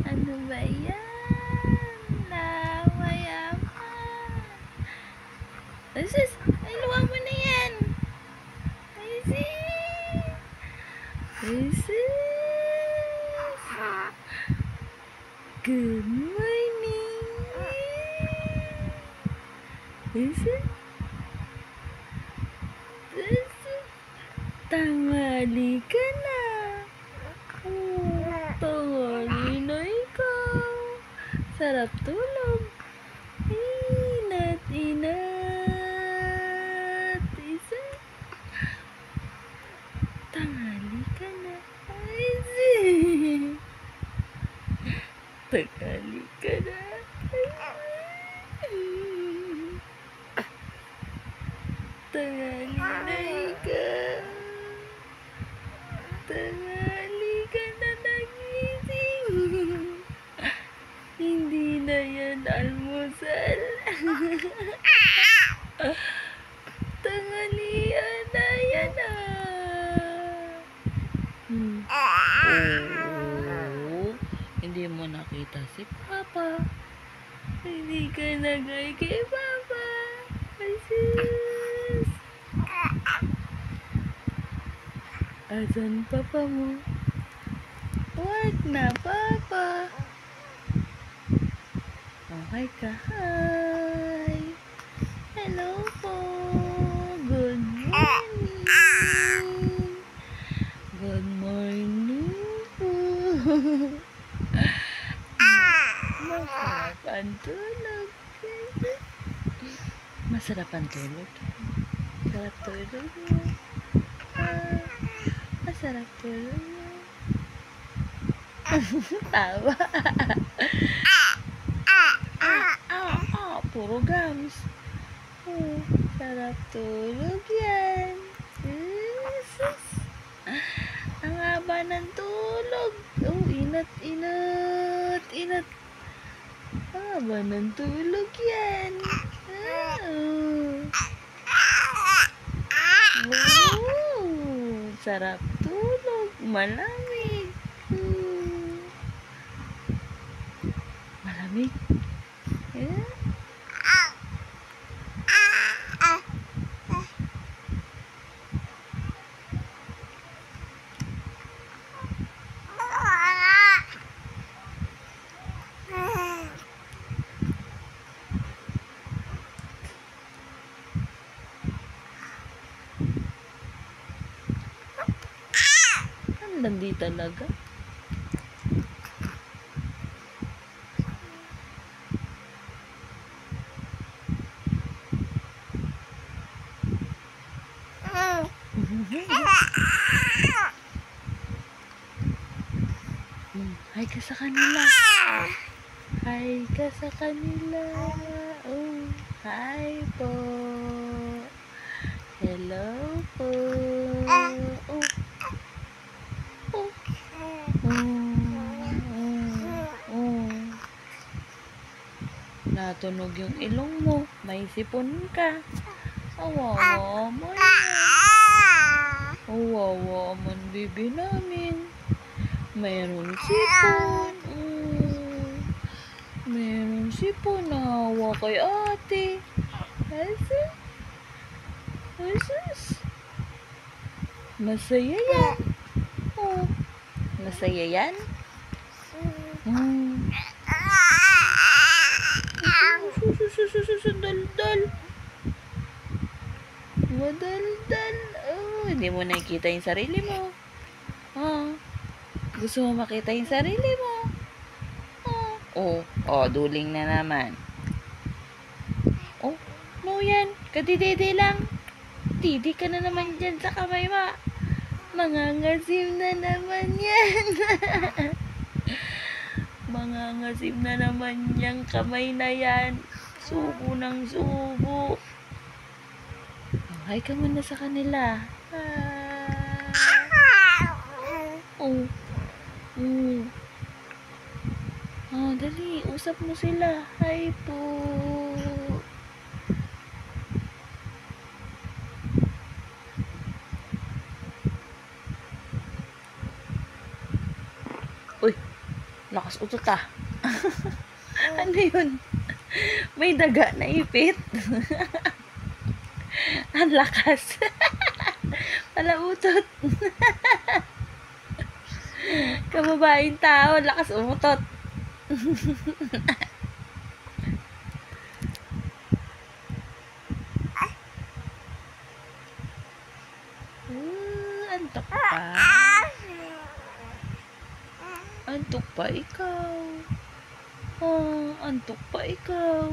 Ano ba yan? Mayaman. Asus, ay luwag mo na yan. Asus. Good morning. Asus. Tanghali ka na. Tanghali na ikaw. Sarap tulog. Inat, inat. Isa. Tanghali ka na. Tanghali ka na. Tanghali na ikaw. Tanghali ka na nagising. Hindi na yan almusal. Tanghalian na yan Oh, hindi mo nakita si Papa. Hindi ka nagay kay Papa. Asus. Asan Papa mo? Wag na Papa. Okay ka. Hi. Hello po. Good morning. Good morning po. Masarap ang tulog. Masarap ang tulog. Masarap tulog mo. Masarap tulog mo. Tawa. Puro gums. Sarap tulog yan. Jesus. Ang haba ng tulog. Inat, inat, inat. Ang haba ng tulog yan. Sarap tulog. Malamig. Malamig. Landi talaga. Hi ka sa kanila. Hi ka sa kanila. Oh, hi po. Hello po. Natunog yung ilong mo. May sipon ka. Awawa mo yan. Awawa man bibi namin. Mayroon sipon. Mayroon sipon na hawa kay ate. Asus. Asus. Masaya yan. Masaya yan. Dal-dal. Madal-dal. Hindi mo nakikita yung sarili mo. Gusto mo makita yung sarili mo. Duling na naman. No yan. Kadidede lang. Didi ka na naman dyan sa kamay mo. Mangangasim na naman yan. Mangangasim na naman yung kamay na yan. Subo ng subo. Hi ka muna sa kanila. Dali. Usap mo sila. Hi po. Lakas utot ah. Ano yun? May daga na ipit. Ang lakas. Pala utot. Kababaeng tao, lakas umutot. Antok pa. Antok pa ikaw. Oh, antok pa ikaw.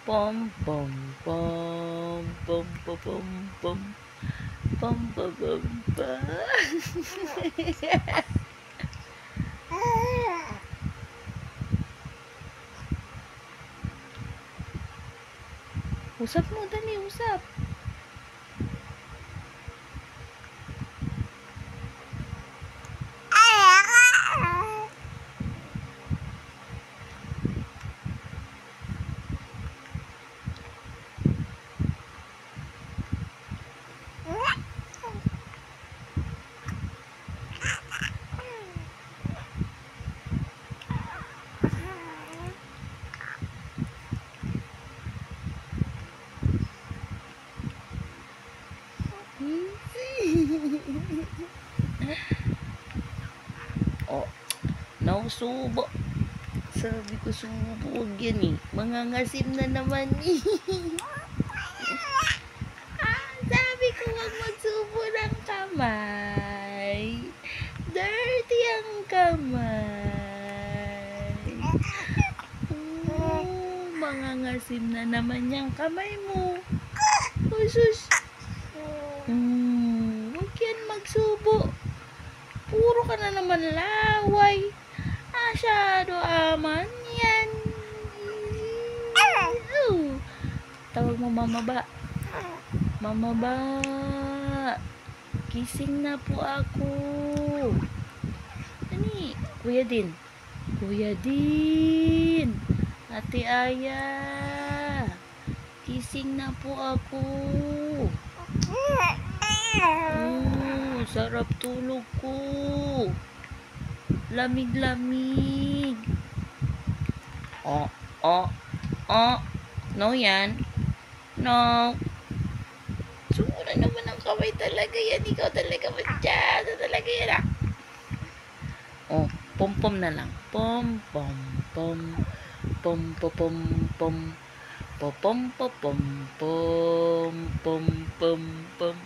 Pom pom pom pom pom pom pom pom pom pom pom. Usap mo, dali, usap. Oh, nausubo. Sabi ko subo, huwag yan eh. Mangangasim na naman eh. Sabi ko huwag magsubo ng kamay. Dirty ang kamay. Mangangasim na naman yung kamay mo. Usus. Huwag yan magsubo. Puro ka na naman laway. Masyado aman yan. Tawag mo mama ba? Mama ba? Gising na po ako. Ani? Kuya din. Kuya din. Ate Aya. Gising na po ako. Sarap tulog ko. Lamig-lamig. Oh. No yan. No. Sumura naman ang kamay talaga yan. Ikaw talaga masyado talaga yan ah. Oh, pom-pom na lang. Pom-pom. Pom. Pom-pom-pom. Pom. Pom-pom-pom. Pom. Pom-pom-pom.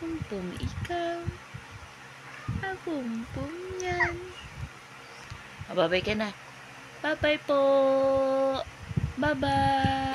Pom-pom ikaw. Pom-pom yan. Babay ka na. Bye-bye po. Bye-bye.